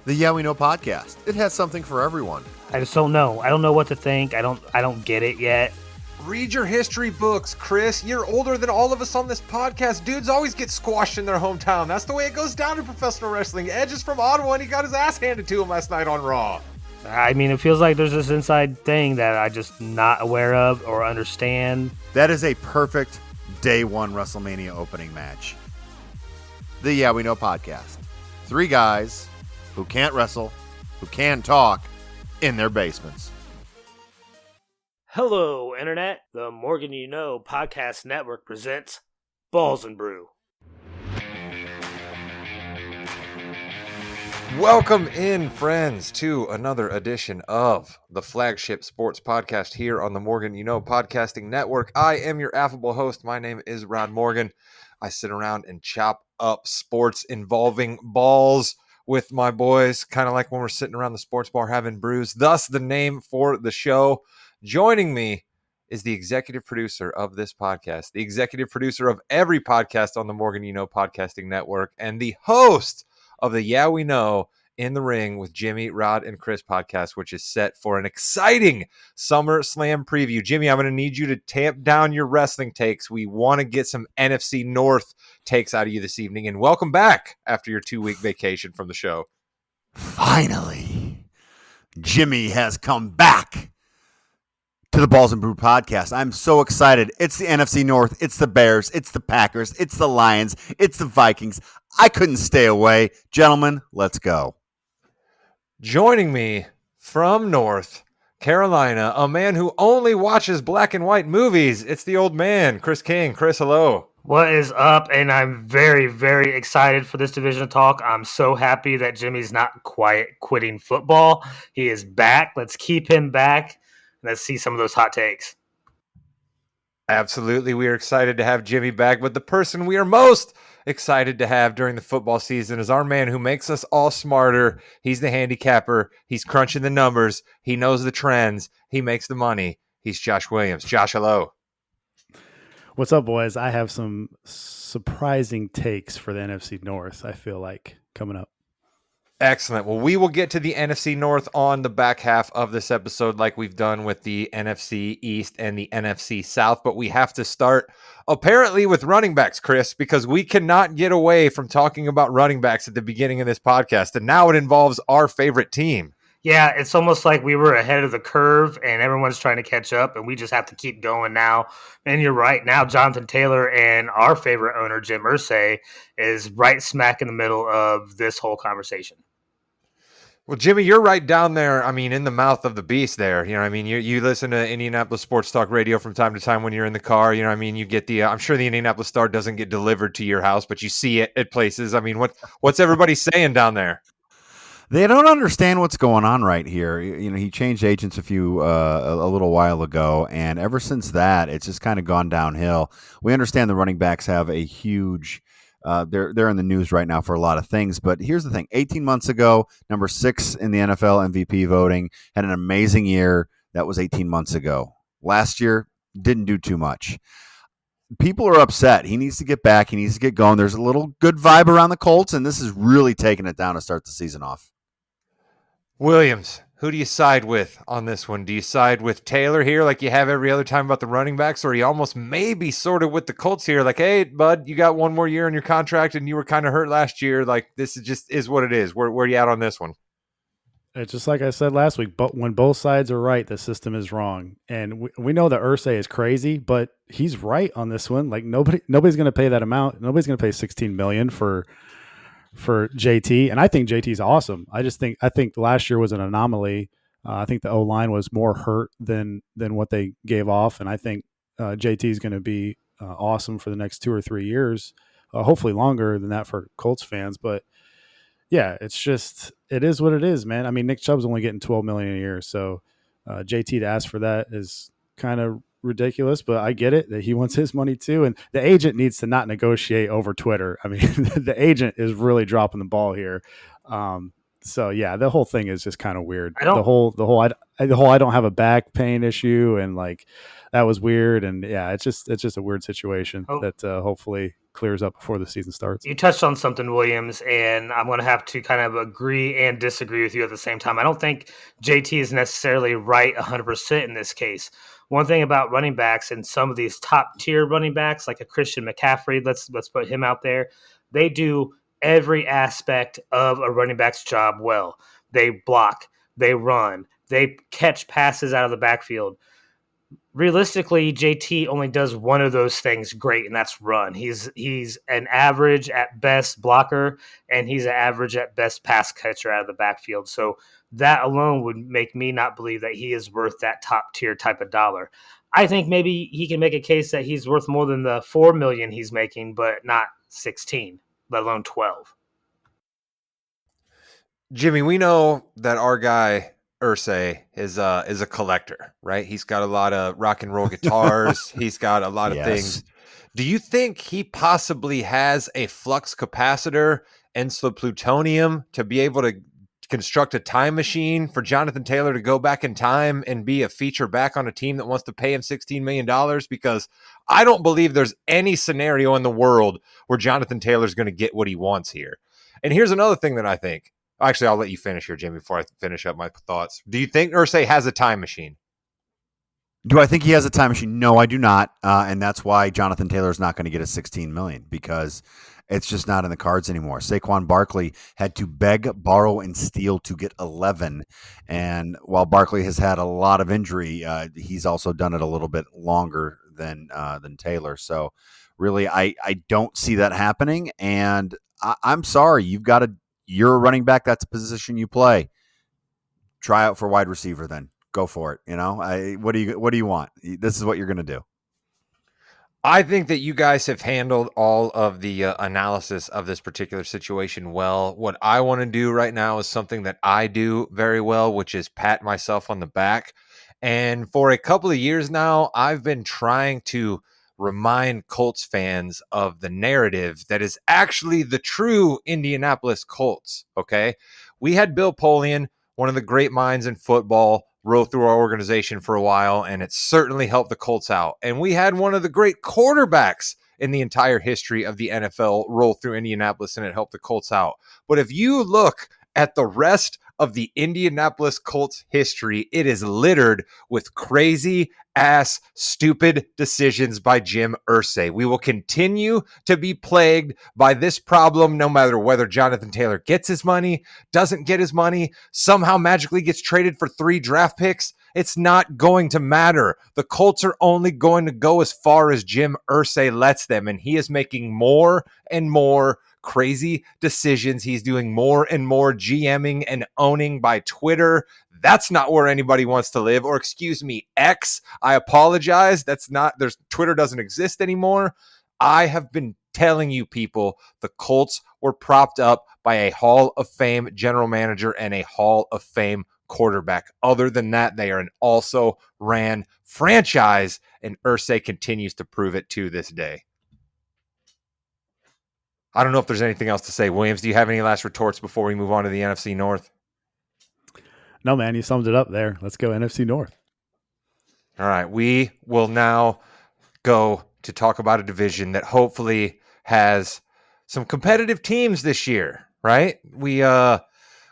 The Yeah We Know podcast. It has something for everyone. I just don't know. I don't know what to think. I don't get it yet. Read your history books, Chris. You're older than all of us on this podcast. Dudes always get squashed in their hometown. That's the way it goes down in professional wrestling. Edge is from Ottawa, and he got his ass handed to him last night on Raw. I mean, it feels like there's this inside thing that I just not aware of or understand. That is a perfect day one WrestleMania opening match. The Yeah We Know podcast. 3 guys who can't wrestle, who can talk, in their basements. Hello, Internet. The Morgan You Know Podcast Network presents Balls and Brew. Welcome in, friends, to another edition of the flagship sports podcast here on the Morgan You Know Podcasting Network. I am your affable host. My name is Rod Morgan. I sit around and chop up sports involving balls with my boys, kind of like when we're sitting around the sports bar having brews, thus the name for the show. Joining me is the executive producer of this podcast, the executive producer of every podcast on the Morgan You Know Podcasting Network, and the host of the Yeah We Know In the Ring with Jimmy, Rod, and Chris podcast, which is set for an exciting SummerSlam preview. Jimmy, I'm going to need you to tamp down your wrestling takes. We want to get some NFC North takes out of you this evening, and welcome back after your 2-week vacation from the show. Finally, Jimmy has come back to the Balls and Brew podcast. I'm so excited. It's the NFC North. It's the Bears. It's the Packers. It's the Lions. It's the Vikings. I couldn't stay away. Gentlemen, let's go. Joining me from North Carolina, a man who only watches black and white movies. It's the old man, Chris King. Chris, hello. What is up? And I'm very, very excited for this division of talk. I'm so happy that Jimmy's not quitting football. He is back. Let's keep him back. Let's see some of those hot takes. Absolutely. We are excited to have Jimmy back, but the person we are most excited to have during the football season is our man who makes us all smarter. He's the handicapper. He's crunching the numbers. He knows the trends. He makes the money. He's Josh Williams. Josh, hello. What's up, boys? I have some surprising takes for the NFC North, I feel like, coming up. Excellent. Well, we will get to the NFC North on the back half of this episode like we've done with the NFC East and the NFC South, but we have to start apparently with running backs, Chris, because we cannot get away from talking about running backs at the beginning of this podcast, and now it involves our favorite team. Yeah, it's almost like we were ahead of the curve and everyone's trying to catch up, and we just have to keep going now. And you're right. Now, Jonathan Taylor and our favorite owner, Jim Irsay, is right smack in the middle of this whole conversation. Well, Jimmy, you're right down there, I mean, in the mouth of the beast there. You know what I mean? You listen to Indianapolis Sports Talk Radio from time to time when you're in the car. You know what I mean? You get the I'm sure the Indianapolis Star doesn't get delivered to your house, but you see it at places. I mean, what's everybody saying down there? They don't understand what's going on right here. You know, he changed agents a little while ago, and ever since that, it's just kind of gone downhill. We understand the running backs have a huge they're in the news right now for a lot of things, but here's the thing. 18 months ago, number 6 in the NFL MVP voting, had an amazing year. That was 18 months ago. Last year, didn't do too much. People are upset. He needs to get back. He needs to get going. There's a little good vibe around the Colts, and this is really taking it down to start the season off. Williams, who do you side with on this one? Do you side with Taylor here like you have every other time about the running backs, or are you almost maybe sort of with the Colts here? Like, hey, bud, you got one more year in your contract and you were kind of hurt last year. Like, this is just is what it is. Where are you at on this one? It's just like I said last week, but when both sides are right, the system is wrong. And we know that Irsay is crazy, but he's right on this one. Like nobody's going to pay that amount. Nobody's going to pay $16 million for JT, and I think JT's awesome. I think last year was an anomaly. I think the O-line was more hurt than what they gave off, and I think JT is going to be awesome for the next 2 or 3 years, hopefully longer than that for Colts fans. But yeah, it is what it is, man. I mean, Nick Chubb's only getting $12 million a year, so JT to ask for that is kind of ridiculous, but I get it that he wants his money too. And the agent needs to not negotiate over Twitter. I mean, the agent is really dropping the ball here. So yeah, the whole thing is just kind of weird. The whole I don't have a back pain issue, and like that was weird. And yeah, it's just a weird situation that hopefully clears up before the season starts. You touched on something, Williams, and I'm going to have to kind of agree and disagree with you at the same time. I don't think JT is necessarily right 100% in this case. One thing about running backs and some of these top tier running backs, like a Christian McCaffrey, let's put him out there. They do every aspect of a running back's job well. They block, they run, they catch passes out of the backfield. Realistically, JT only does one of those things great, and that's run. He's an average at best blocker, and he's an average at best pass catcher out of the backfield. So that alone would make me not believe that he is worth that top tier type of dollar. I think maybe he can make a case that he's worth more than the $4 million he's making, but not 16, let alone 12. Jimmy, we know that our guy Ursay is a collector, right? He's got a lot of rock and roll guitars. He's got a lot of things. Do you think he possibly has a flux capacitor and some plutonium to be able to construct a time machine for Jonathan Taylor to go back in time and be a feature back on a team that wants to pay him $16 million? Because I don't believe there's any scenario in the world where Jonathan Taylor's going to get what he wants here. And here's another thing that I think. Actually, I'll let you finish here, Jimmy, before I finish up my thoughts. Do you think Ursay has a time machine? Do I think he has a time machine? No, I do not. And that's why Jonathan Taylor is not going to get a $16 million, because it's just not in the cards anymore. Saquon Barkley had to beg, borrow, and steal to get 11. And while Barkley has had a lot of injury, he's also done it a little bit longer than Taylor. So really, I don't see that happening. And I'm sorry, you're a running back. That's a position you play. Try out for wide receiver then. Go for it. What do you want? This is what you're going to do. I think that you guys have handled all of the analysis of this particular situation well. What I want to do right now is something that I do very well, which is pat myself on the back. And for a couple of years now, I've been trying to remind Colts fans of the narrative that is actually the true Indianapolis Colts. Okay. We had Bill Polian, one of the great minds in football, roll through our organization for a while, and it certainly helped the Colts out. And we had one of the great quarterbacks in the entire history of the NFL roll through Indianapolis, and it helped the Colts out. But if you look at the rest of the Indianapolis Colts history, it is littered with crazy ass stupid decisions by Jim Irsay. We will continue to be plagued by this problem no matter whether Jonathan Taylor gets his money, doesn't get his money, somehow magically gets traded for 3 draft picks. It's not going to matter. The Colts are only going to go as far as Jim Irsay lets them, and he is making more and more crazy decisions. He's doing more and more GMing and owning by Twitter. That's not where anybody wants to live. Or excuse me, X. I apologize. Twitter doesn't exist anymore. I have been telling you people the Colts were propped up by a Hall of Fame general manager and a Hall of Fame quarterback. Other than that, they are an also ran franchise, and Irsay continues to prove it to this day. I don't know if there's anything else to say. Williams, do you have any last retorts before we move on to the NFC North? No, man, you summed it up there. Let's go NFC North. All right. We will now go to talk about a division that hopefully has some competitive teams this year, right?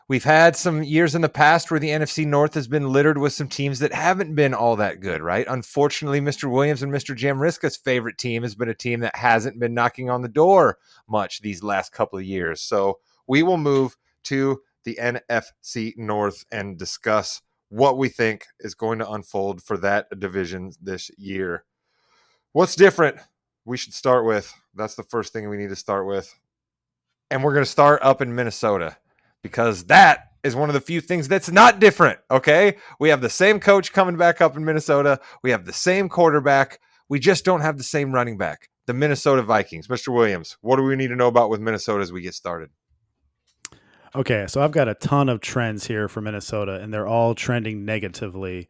We've had some years in the past where the NFC North has been littered with some teams that haven't been all that good, right? Unfortunately, Mr. Williams and Mr. Jamriska's favorite team has been a team that hasn't been knocking on the door much these last couple of years. So we will move to the NFC North and discuss what we think is going to unfold for that division this year. What's different? We should start with, that's the first thing we need to start with. And we're going to start up in Minnesota, because that is one of the few things that's not different, okay? We have the same coach coming back up in Minnesota. We have the same quarterback. We just don't have the same running back. The Minnesota Vikings. Mr. Williams, what do we need to know about with Minnesota as we get started? Okay, so I've got a ton of trends here for Minnesota, and they're all trending negatively.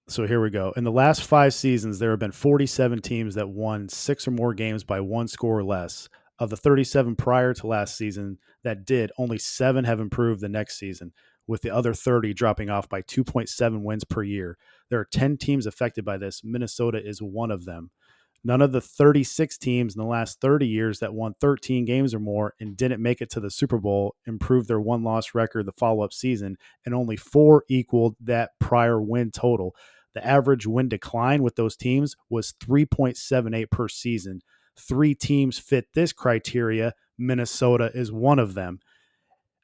So here we go. In the last 5 seasons, there have been 47 teams that won 6 or more games by 1 score or less. Of the 37 prior to last season that did, only 7 have improved the next season, with the other 30 dropping off by 2.7 wins per year. There are 10 teams affected by this. Minnesota is one of them. None of the 36 teams in the last 30 years that won 13 games or more and didn't make it to the Super Bowl improved their one-loss record the follow-up season, and only 4 equaled that prior win total. The average win decline with those teams was 3.78 per season. 3 teams fit this criteria. Minnesota is one of them.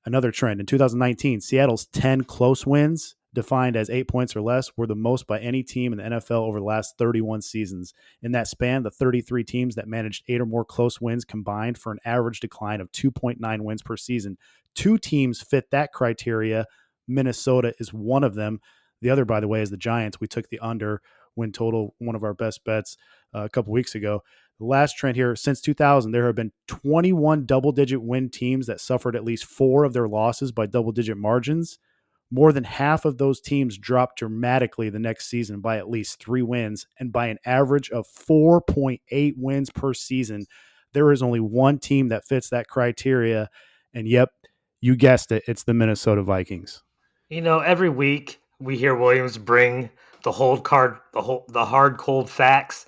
Another trend in 2019, Seattle's 10 close wins, defined as 8 points or less, were the most by any team in the NFL over the last 31 seasons. In that span, the 33 teams that managed 8 or more close wins combined for an average decline of 2.9 wins per season. 2 teams fit that criteria. Minnesota is one of them. The other, by the way, is the Giants. We took the under win total, one of our best bets a couple weeks ago. The last trend here, since 2000, there have been 21 double-digit win teams that suffered at least 4 of their losses by double-digit margins. More than half of those teams dropped dramatically the next season by at least 3 wins, and by an average of 4.8 wins per season. There is only one team that fits that criteria, and yep, you guessed it, it's the Minnesota Vikings. Every week we hear Williams bring the hard cold facts,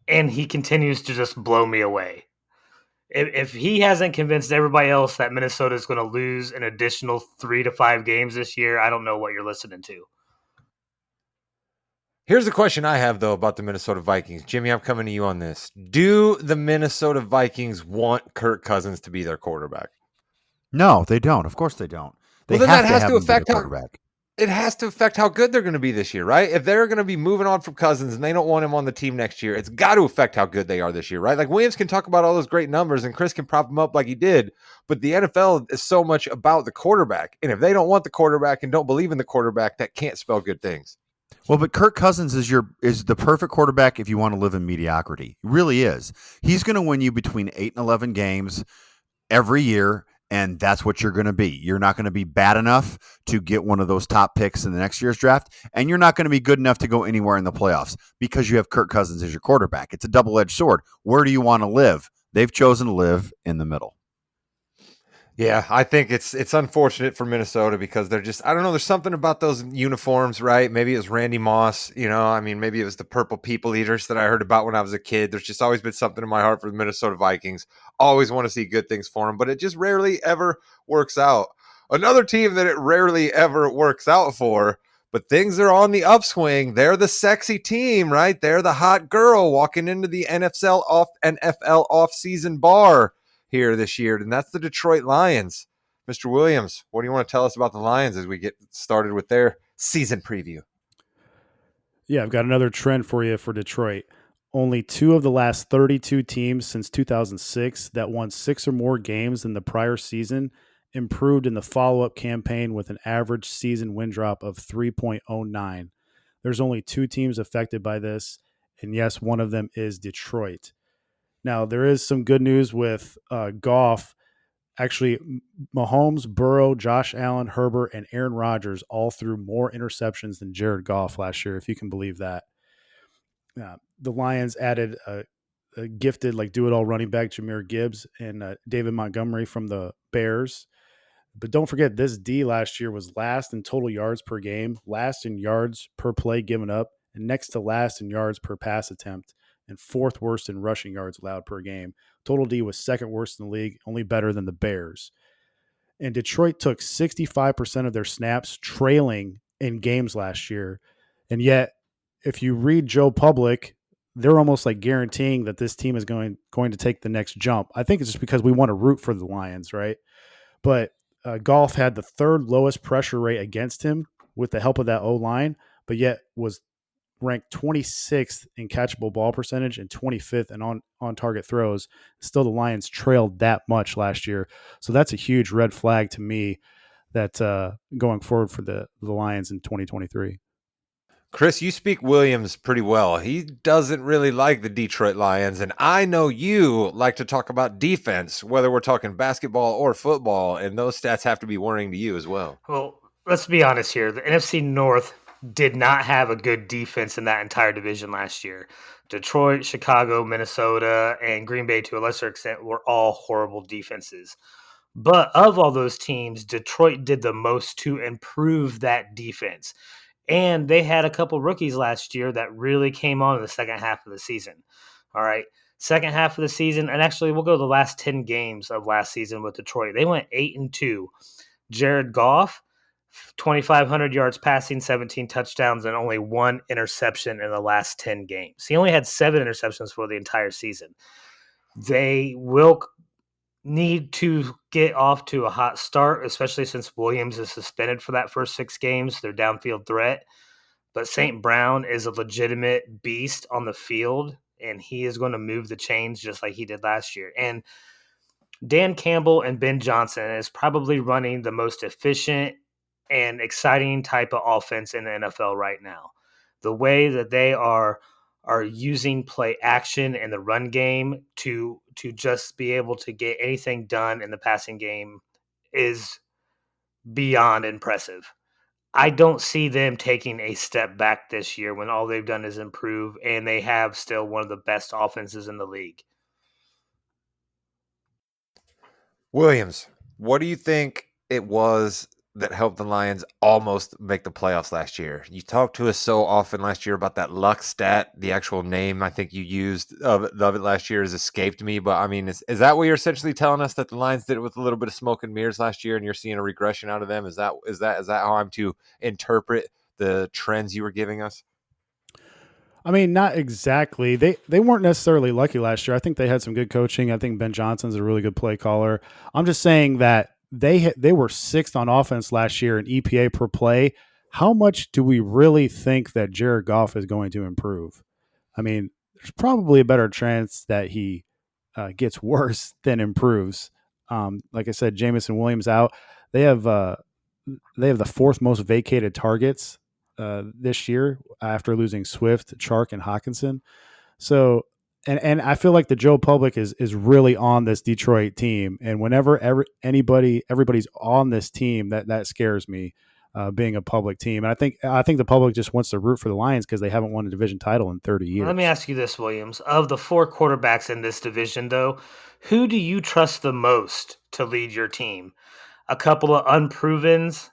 and he continues to just blow me away. If he hasn't convinced everybody else that Minnesota is going to lose an additional 3 to 5 games this year, I don't know what you're listening to. Here's the question I have, though, about the Minnesota Vikings. Jimmy, I'm coming to you on this. Do the Minnesota Vikings want Kirk Cousins to be their quarterback? No, they don't. Of course they don't. They then have that to has have to him be their affect how quarterback. it has to affect how good they're going to be this year, right? If they're going to be moving on from Cousins and they don't want him on the team next year, it's got to affect how good they are this year, right? Like Williams can talk about all those great numbers and Chris can prop them up like he did, but the NFL is so much about the quarterback. And if they don't want the quarterback and don't believe in the quarterback, that can't spell good things. Well, but Kirk Cousins is the perfect quarterback if you want to live in mediocrity. He really is. He's going to win you between 8 and 11 games every year, and that's what you're going to be. You're not going to be bad enough to get one of those top picks in the next year's draft, and you're not going to be good enough to go anywhere in the playoffs because you have Kirk Cousins as your quarterback. It's a double-edged sword. Where do you want to live? They've chosen to live in the middle. Yeah, I think it's unfortunate for Minnesota because they're just, I don't know, there's something about those uniforms, right? Maybe it was Randy Moss, maybe it was the purple people eaters that I heard about when I was a kid. There's just always been something in my heart for the Minnesota Vikings. Always want to see good things for them, but it just rarely ever works out. Another team that it rarely ever works out for, but things are on the upswing. They're the sexy team, right? They're the hot girl walking into the NFL off-season bar here this year, and that's the Detroit Lions. Mr. Williams, what do you want to tell us about the Lions as we get started with their season preview? Yeah, I've got another trend for you for Detroit. Only 2 of the last 32 teams since 2006 that won 6 or more games than the prior season improved in the follow-up campaign with an average season win drop of 3.09. There's only 2 teams affected by this, and yes, one of them is Detroit. Now, there is some good news with Goff. Actually, Mahomes, Burrow, Josh Allen, Herbert, and Aaron Rodgers all threw more interceptions than Jared Goff last year, if you can believe that. The Lions added a gifted, do-it-all running back, Jahmyr Gibbs, and David Montgomery from the Bears. But don't forget, this D last year was last in total yards per game, last in yards per play given up, and next to last in yards per pass attempt, and 4th worst in rushing yards allowed per game. Total D was 2nd worst in the league, only better than the Bears. And Detroit took 65% of their snaps trailing in games last year. And yet, if you read Joe Public, they're almost like guaranteeing that this team is going to take the next jump. I think it's just because we want to root for the Lions, right? But Goff had the 3rd lowest pressure rate against him with the help of that O-line, but yet was ranked 26th in catchable ball percentage and 25th in on target throws. Still, the Lions trailed that much last year. So that's a huge red flag to me that going forward for the Lions in 2023. Chris, you speak Williams pretty well. He doesn't really like the Detroit Lions, and I know you like to talk about defense, whether we're talking basketball or football, and those stats have to be worrying to you as well. Well, let's be honest here. The NFC North did not have a good defense in that entire division last year. Detroit, Chicago, Minnesota, and Green Bay, to a lesser extent, were all horrible defenses. But of all those teams, Detroit did the most to improve that defense. And they had a couple rookies last year that really came on in the second half of the season. All right. Second half of the season, and actually we'll go to the last 10 games of last season with Detroit. They went 8-2. Jared Goff, 2,500 yards passing, 17 touchdowns, and only one interception in the last 10 games. He only had 7 interceptions for the entire season. They will need to get off to a hot start, especially since Williams is suspended for that first 6 games, their downfield threat. But St. Brown is a legitimate beast on the field, and he is going to move the chains just like he did last year. And Dan Campbell and Ben Johnson is probably running the most efficient and exciting type of offense in the NFL right now. The way that they are using play action and the run game to just be able to get anything done in the passing game is beyond impressive. I don't see them taking a step back this year when all they've done is improve, and they have still one of the best offenses in the league. Williams, what do you think it was that helped the Lions almost make the playoffs last year? You talked to us so often last year about that luck stat. The actual name I think you used of it last year has escaped me. But I mean, is that what you're essentially telling us, that the Lions did it with a little bit of smoke and mirrors last year, and you're seeing a regression out of them? Is that how I'm to interpret the trends you were giving us? I mean, not exactly. They weren't necessarily lucky last year. I think they had some good coaching. I think Ben Johnson's a really good play caller. I'm just saying that they were 6th on offense last year in EPA per play. How much do we really think that Jared Goff is going to improve? I mean, there's probably a better chance that he gets worse than improves. Like I said, Jamison Williams out. They have the 4th most vacated targets this year after losing Swift, Chark, and Hawkinson. So, and I feel like the Joe Public is really on this Detroit team, and whenever everybody's on this team, that scares me. Being a public team, and I think the public just wants to root for the Lions because they haven't won a division title in 30 years. Let me ask you this, Williams. Of the 4 quarterbacks in this division, though, who do you trust the most to lead your team? A couple of unprovens,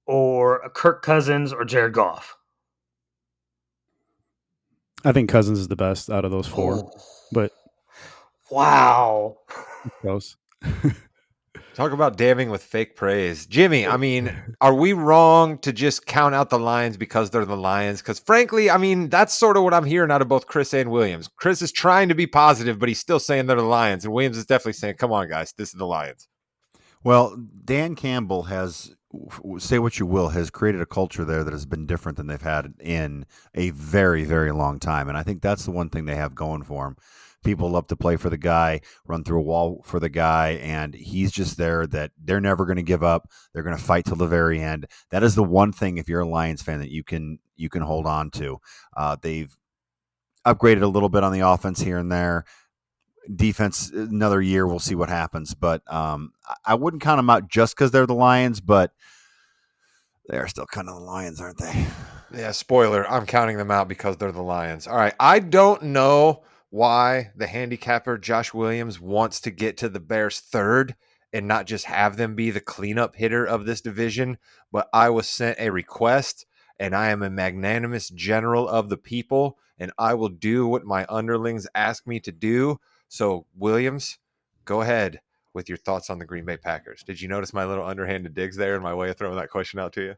or a Kirk Cousins, or Jared Goff? I think Cousins is the best out of those 4, but wow, close. Talk about damning with fake praise. Jimmy, I mean, are we wrong to just count out the Lions because they're the Lions? Because frankly, I mean, that's sort of what I'm hearing out of both Chris and Williams. Chris is trying to be positive, but he's still saying they're the Lions. And Williams is definitely saying, come on, guys, this is the Lions. Well, Dan Campbell has, say what you will, has created a culture there that has been different than they've had in a very, very long time. And I think that's the one thing they have going for them. People love to play for the guy, run through a wall for the guy, and he's just there that they're never going to give up. They're going to fight till the very end. That is the one thing, if you're a Lions fan, that you can hold on to. They've upgraded a little bit on the offense here and there. Defense, another year, we'll see what happens. But I wouldn't count them out just because they're the Lions, but they are still kind of the Lions, aren't they? Yeah, spoiler, I'm counting them out because they're the Lions. All right, I don't know why the handicapper Josh Williams wants to get to the Bears 3rd and not just have them be the cleanup hitter of this division, but I was sent a request, and I am a magnanimous general of the people, and I will do what my underlings ask me to do. So, Williams, go ahead with your thoughts on the Green Bay Packers. Did you notice my little underhanded digs there in my way of throwing that question out to you?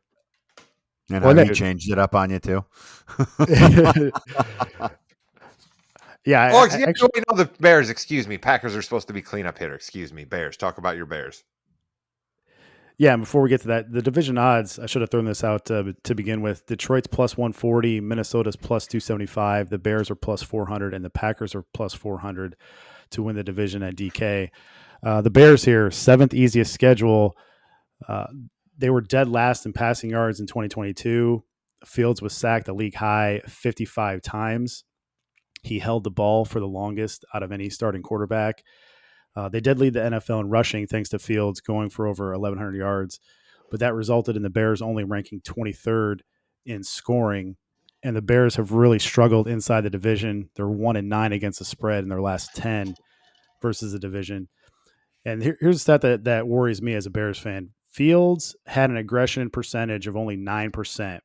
And how he changed it up on you, too? Yeah. Oh, actually, no, the Bears, excuse me. Packers are supposed to be cleanup hitter. Excuse me. Bears. Talk about your Bears. Yeah, and before we get to that, the division odds, I should have thrown this out to begin with. Detroit's plus 140, Minnesota's plus 275, the Bears are plus 400, and the Packers are plus 400 to win the division at DK. The Bears here, 7th easiest schedule. They were dead last in passing yards in 2022. Fields was sacked a league high 55 times. He held the ball for the longest out of any starting quarterback. They did lead the NFL in rushing thanks to Fields going for over 1,100 yards, but that resulted in the Bears only ranking 23rd in scoring. And the Bears have really struggled inside the division. They're 1-9 against the spread in their last 10 versus the division. And here's a stat that worries me as a Bears fan. Fields had an aggression percentage of only 9%.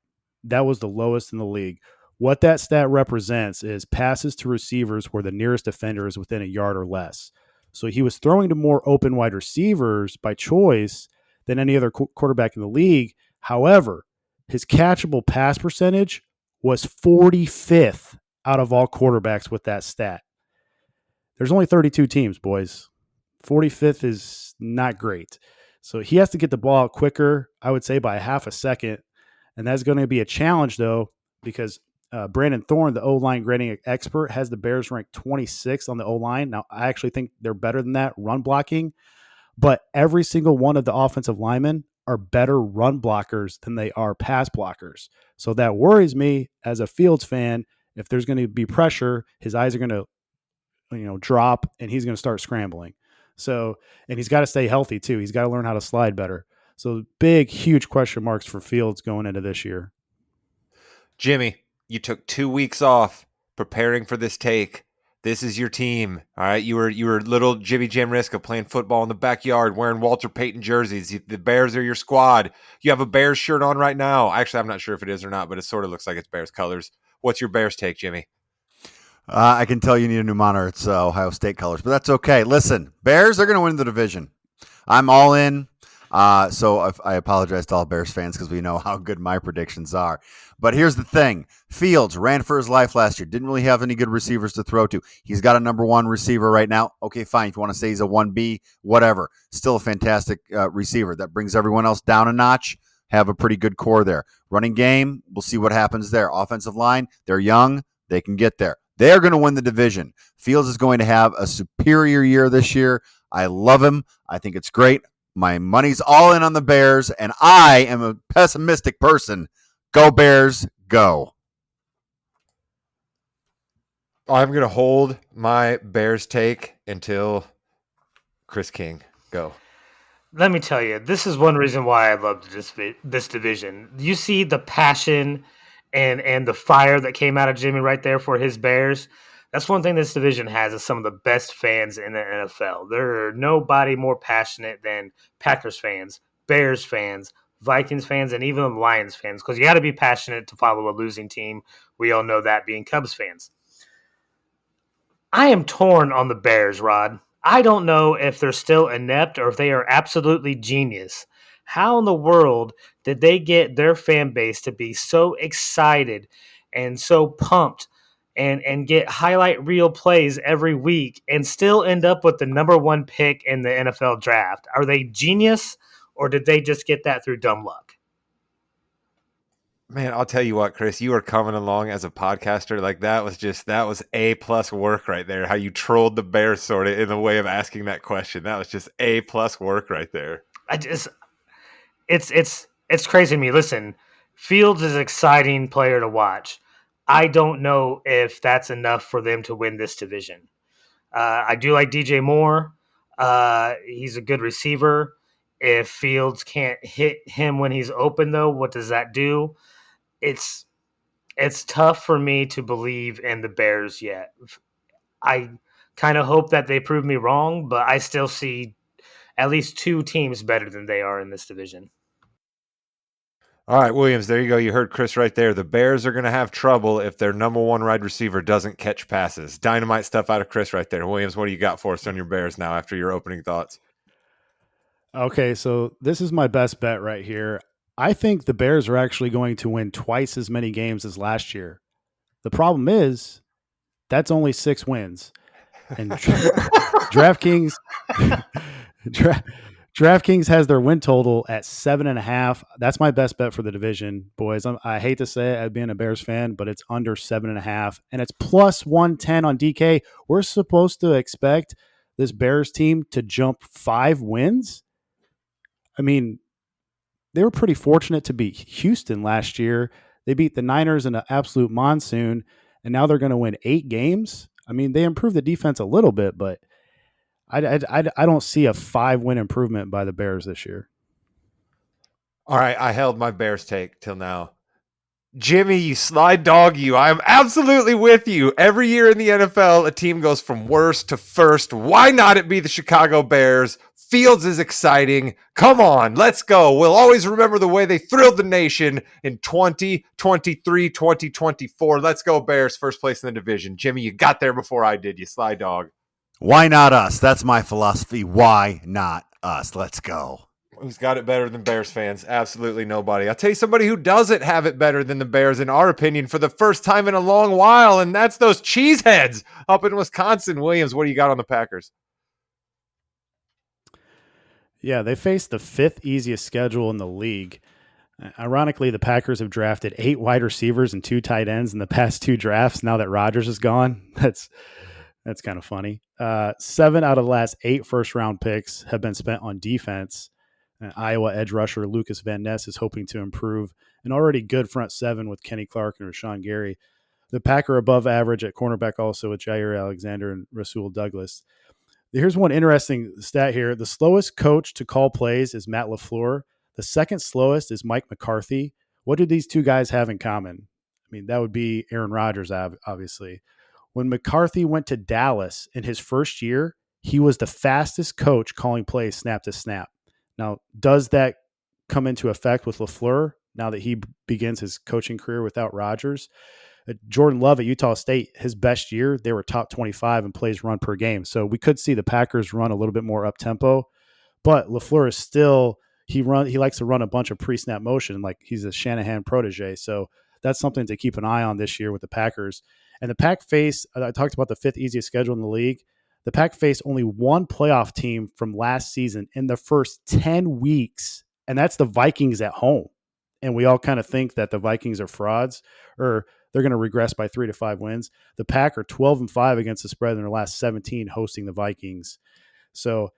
That was the lowest in the league. What that stat represents is passes to receivers where the nearest defender is within a yard or less. So he was throwing to more open wide receivers by choice than any other quarterback in the league. However, his catchable pass percentage was 45th out of all quarterbacks with that stat. There's only 32 teams, boys. 45th is not great. So he has to get the ball out quicker, I would say by half a second. And that's going to be a challenge, though, because Brandon Thorne, the O-line grading expert, has the Bears ranked 26th on the O-line. Now, I actually think they're better than that run blocking, but every single one of the offensive linemen are better run blockers than they are pass blockers. So that worries me as a Fields fan. If there's going to be pressure, his eyes are going to drop and he's going to start scrambling. So, and he's got to stay healthy too. He's got to learn how to slide better. So big, huge question marks for Fields going into this year. Jimmy, you took 2 weeks off preparing for this take. This is your team. All right. You were little Jimmy Jamriska playing football in the backyard, wearing Walter Payton jerseys. The Bears are your squad. You have a Bears shirt on right now. Actually, I'm not sure if it is or not, but it sort of looks like it's Bears colors. What's your Bears take, Jimmy? I can tell you need a new monitor. It's Ohio State colors, but that's okay. Listen, Bears are going to win the division. I'm all in. So I apologize to all Bears fans because we know how good my predictions are. But here's the thing. Fields ran for his life last year. Didn't really have any good receivers to throw to. He's got a number one receiver right now. Okay, fine. If you want to say he's a 1B, whatever. Still a fantastic receiver. That brings everyone else down a notch. Have a pretty good core there. Running game, we'll see what happens there. Offensive line, they're young. They can get there. They're going to win the division. Fields is going to have a superior year this year. I love him. I think it's great. My money's all in on the Bears, and I am a pessimistic person. Go Bears, go. I'm going to hold my Bears take until Chris King. Go. Let me tell you, this is one reason why I love this division. You see the passion and the fire that came out of Jimmy right there for his Bears. That's one thing this division has is some of the best fans in the NFL. There are nobody more passionate than Packers fans, Bears fans, Vikings fans, and even Lions fans, because you got to be passionate to follow a losing team. We all know that being Cubs fans. I am torn on the Bears, Rod. I don't know if they're still inept or if they are absolutely genius. How in the world did they get their fan base to be so excited and so pumped and get highlight reel plays every week and still end up with the number one pick in the NFL draft? Are they genius or did they just get that through dumb luck? Man, I'll tell you what, Chris, you are coming along as a podcaster. Like that was A+ work right there. How you trolled the Bears sort of in the way of asking that question. That was just A+ work right there. It's crazy to me. Listen, Fields is an exciting player to watch. I don't know if that's enough for them to win this division. I do like DJ Moore. He's a good receiver. If Fields can't hit him when he's open, though, what does that do? It's tough for me to believe in the Bears yet. I kind of hope that they prove me wrong, but I still see at least two teams better than they are in this division. All right, Williams, there you go. You heard Chris right there. The Bears are going to have trouble if their number one wide receiver doesn't catch passes. Dynamite stuff out of Chris right there. Williams, what do you got for us on your Bears now after your opening thoughts? Okay, so this is my best bet right here. I think the Bears are actually going to win twice as many games as last year. The problem is that's only 6 wins. And DraftKings DraftKings has their win total at 7.5. That's my best bet for the division, boys. I hate to say it, being a Bears fan, but it's under 7.5, and it's plus 110 on DK. We're supposed to expect this Bears team to jump 5 wins. I mean, they were pretty fortunate to beat Houston last year. They beat the Niners in an absolute monsoon, and now they're going to win 8 games. I mean, they improved the defense a little bit, but I don't see a 5-win improvement by the Bears this year. All right, I held my Bears take till now. Jimmy, you slide dog, you. I am absolutely with you. Every year in the NFL, a team goes from worst to first. Why not it be the Chicago Bears? Fields is exciting. Come on, let's go. We'll always remember the way they thrilled the nation in 2023, 2024. Let's go, Bears. First place in the division. Jimmy, you got there before I did, you sly dog. Why not us? That's my philosophy. Why not us? Let's go. Who's got it better than Bears fans? Absolutely nobody. I'll tell you somebody who doesn't have it better than the Bears, in our opinion, for the first time in a long while, and that's those cheeseheads up in Wisconsin. Williams, what do you got on the Packers? Yeah, they face the 5th easiest schedule in the league. Ironically, the Packers have drafted 8 wide receivers and 2 tight ends in the past 2 drafts. Now that Rodgers is gone, that's kind of funny. 7 out of the last 8 first-round picks have been spent on defense. Iowa edge rusher Lucas Van Ness is hoping to improve an already good front 7 with Kenny Clark and Rashawn Gary. The Packer above average at cornerback also with Jair Alexander and Rasul Douglas. Here's one interesting stat here. The slowest coach to call plays is Matt LaFleur. The second slowest is Mike McCarthy. What do these two guys have in common? I mean, that would be Aaron Rodgers, obviously. When McCarthy went to Dallas in his first year, he was the fastest coach calling plays snap to snap. Now, does that come into effect with LaFleur now that he begins his coaching career without Rodgers? Jordan Love at Utah State, his best year, they were top 25 in plays run per game. So we could see the Packers run a little bit more up tempo, but LaFleur is still he likes to run a bunch of pre-snap motion, like he's a Shanahan protege. So that's something to keep an eye on this year with the Packers. And the Pack face, I talked about the 5th easiest schedule in the league. The Pack faced only one playoff team from last season in the first 10 weeks, and that's the Vikings at home. And we all kind of think that the Vikings are frauds or they're going to regress by 3 to 5 wins. The Pack are 12-5 against the spread in their last 17 hosting the Vikings. So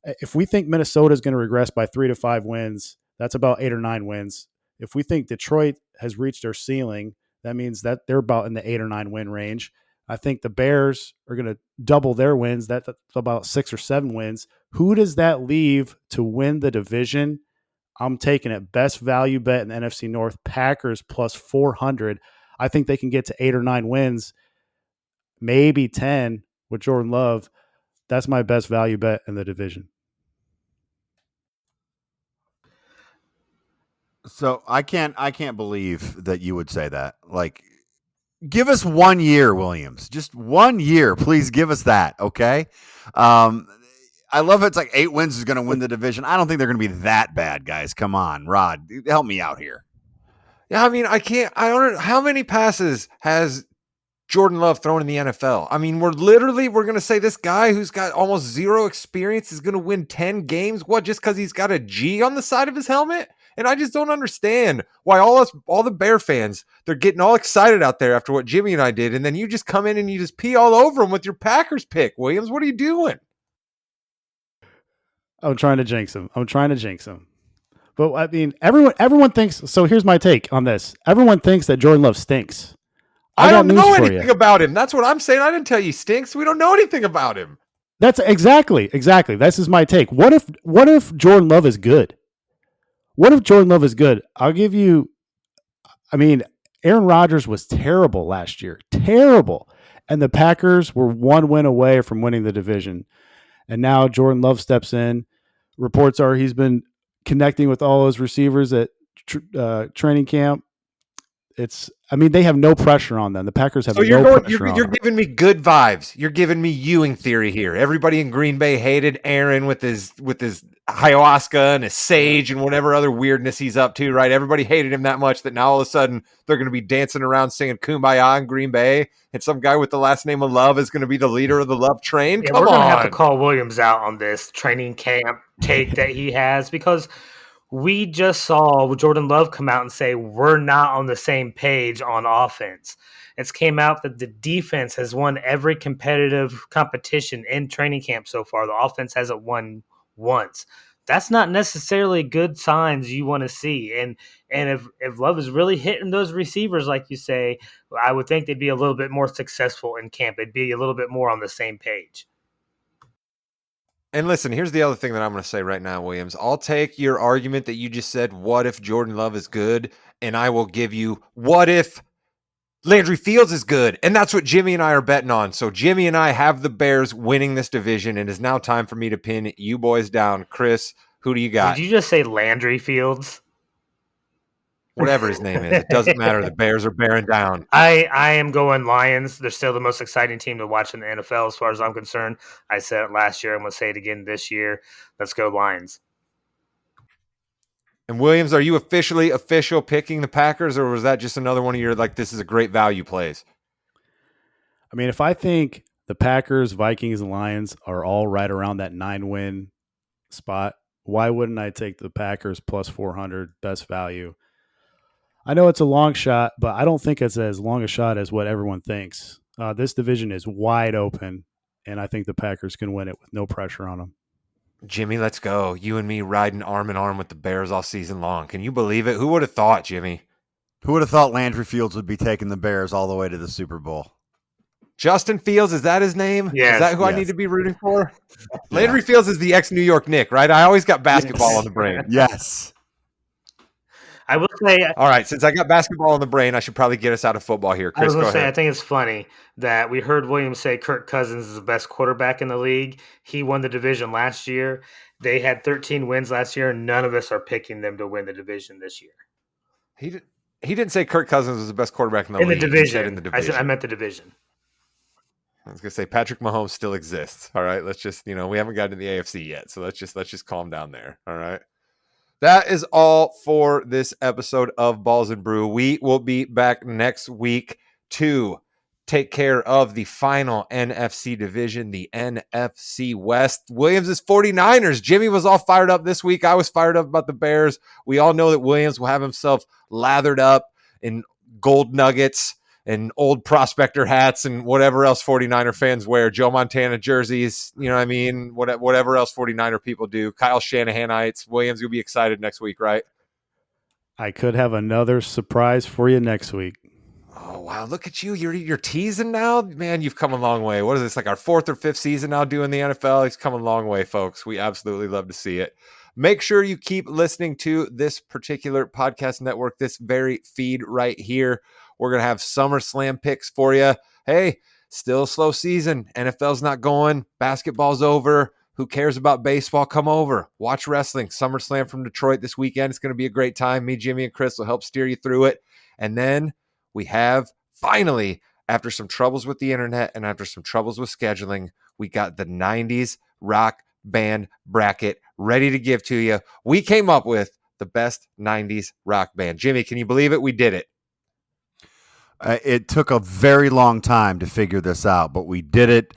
if we think Minnesota is going to regress by 3 to 5 wins, that's about 8 or 9 wins. If we think Detroit has reached their ceiling, that means that they're about in the 8 or 9 win range. I think the Bears are going to double their wins. That's about 6 or 7 wins. Who does that leave to win the division? I'm taking it. Best value bet in the NFC North, Packers plus 400. I think they can get to 8 or 9 wins, maybe 10 with Jordan Love. That's my best value bet in the division. So I can't believe that you would say that. Like, give us 1 year, Williams. Just 1 year, please give us that. Okay. I love it's like 8 wins is going to win the division. I don't think they're going to be that bad, guys. Come on, Rod, help me out here. Yeah, I mean, I don't know. How many passes has Jordan Love thrown in the NFL? I mean, we're going to say this guy who's got almost 0 experience is going to win 10 games. What, just because he's got a G on the side of his helmet? And I just don't understand why all the Bear fans, they're getting all excited out there after what Jimmy and I did. And then you just come in and you just pee all over them with your Packers pick. Williams, what are you doing? I'm trying to jinx him. But I mean, everyone thinks. So here's my take on this. Everyone thinks that Jordan Love stinks. I don't know anything about him. That's what I'm saying. I didn't tell you he stinks. We don't know anything about him. That's exactly. This is my take. What if Jordan Love is good? What if Jordan Love is good? I'll give you. I mean, Aaron Rodgers was terrible last year. Terrible. And the Packers were 1 win away from winning the division. And now Jordan Love steps in. Reports are he's been connecting with all those receivers at training camp. They have no pressure on them. The Packers have no pressure on them. You're giving me good vibes. You're giving me Ewing theory here. Everybody in Green Bay hated Aaron with his ayahuasca and his sage and whatever other weirdness he's up to, right? Everybody hated him that much that now all of a sudden they're going to be dancing around singing Kumbaya in Green Bay, and some guy with the last name of Love is going to be the leader of the Love train. Yeah, we're going to have to call Williams out on this training camp take that he has, because we just saw Jordan Love come out and say we're not on the same page on offense. It's came out that the defense has won every competitive competition in training camp so far. The offense hasn't won once. That's not necessarily good signs you want to see. And if Love is really hitting those receivers, like you say, I would think they'd be a little bit more successful in camp. They'd be a little bit more on the same page. And listen, here's the other thing that I'm going to say right now, Williams. I'll take your argument that you just said, what if Jordan Love is good? And I will give you, what if Landry Fields is good, and that's what Jimmy and I are betting on. So Jimmy and I have the Bears winning this division, and it's now time for me to pin you boys down. Chris, who do you got? Did you just say Landry Fields? Whatever his name is, it doesn't matter. The Bears are bearing down. I am going Lions. They're still the most exciting team to watch in the NFL as far as I'm concerned. I said it last year. I'm going to say it again this year. Let's go Lions. And Williams, are you official picking the Packers, or was that just another one of your, like, this is a great value plays? I mean, if I think the Packers, Vikings, and Lions are all right around that 9-win spot, why wouldn't I take the Packers plus 400 best value? I know it's a long shot, but I don't think it's as long a shot as what everyone thinks. This division is wide open, and I think the Packers can win it with no pressure on them. Jimmy, let's go. You and me riding arm in arm with the Bears all season long. Can you believe it? Who would have thought, Jimmy? Who would have thought Landry Fields would be taking the Bears all the way to the Super Bowl? Justin Fields, is that his name? Yes, is that who I yes. need to be rooting for? Landry Fields is the ex-New York Knick, right? I always got basketball on the brain. Yes. I will say. All right, since I got basketball on the brain, I should probably get us out of football here. I Chris, was go going to say, ahead. I think it's funny that we heard Williams say Kirk Cousins is the best quarterback in the league. He won the division last year. They had 13 wins last year. None of us are picking them to win the division this year. He didn't say Kirk Cousins was the best quarterback in the league. The division. He said in the division. I meant the division. I was gonna say Patrick Mahomes still exists. All right, let's just, we haven't gotten to the AFC yet, so let's just calm down there. All right. That is all for this episode of Balls and Brew. We will be back next week to take care of the final NFC division, the NFC West. Williams is 49ers. Jimmy was all fired up this week. I was fired up about the Bears. We all know that Williams will have himself lathered up in gold nuggets and old prospector hats and whatever else 49er fans wear, Joe Montana jerseys, whatever else 49er people do, Kyle Shanahanites. Williams, you'll be excited next week, right? I could have another surprise for you next week. Oh, wow. Look at you. You're teasing now? Man, you've come a long way. What is this, like our 4th or 5th season now doing the NFL? He's come a long way, folks. We absolutely love to see it. Make sure you keep listening to this particular podcast network, this very feed right here. We're going to have SummerSlam picks for you. Hey, still a slow season. NFL's not going. Basketball's over. Who cares about baseball? Come over. Watch wrestling. SummerSlam from Detroit this weekend. It's going to be a great time. Me, Jimmy, and Chris will help steer you through it. And then we have, finally, after some troubles with the internet and after some troubles with scheduling, we got the 90s rock band bracket ready to give to you. We came up with the best 90s rock band. Jimmy, can you believe it? We did it. It took a very long time to figure this out, but we did it.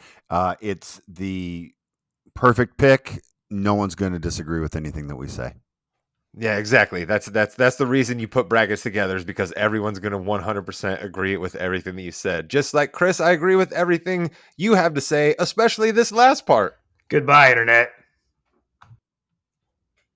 It's the perfect pick. No one's going to disagree with anything that we say. Yeah, exactly. That's the reason you put brackets together, is because everyone's going to 100% agree with everything that you said. Just like Chris, I agree with everything you have to say, especially this last part. Goodbye, Internet.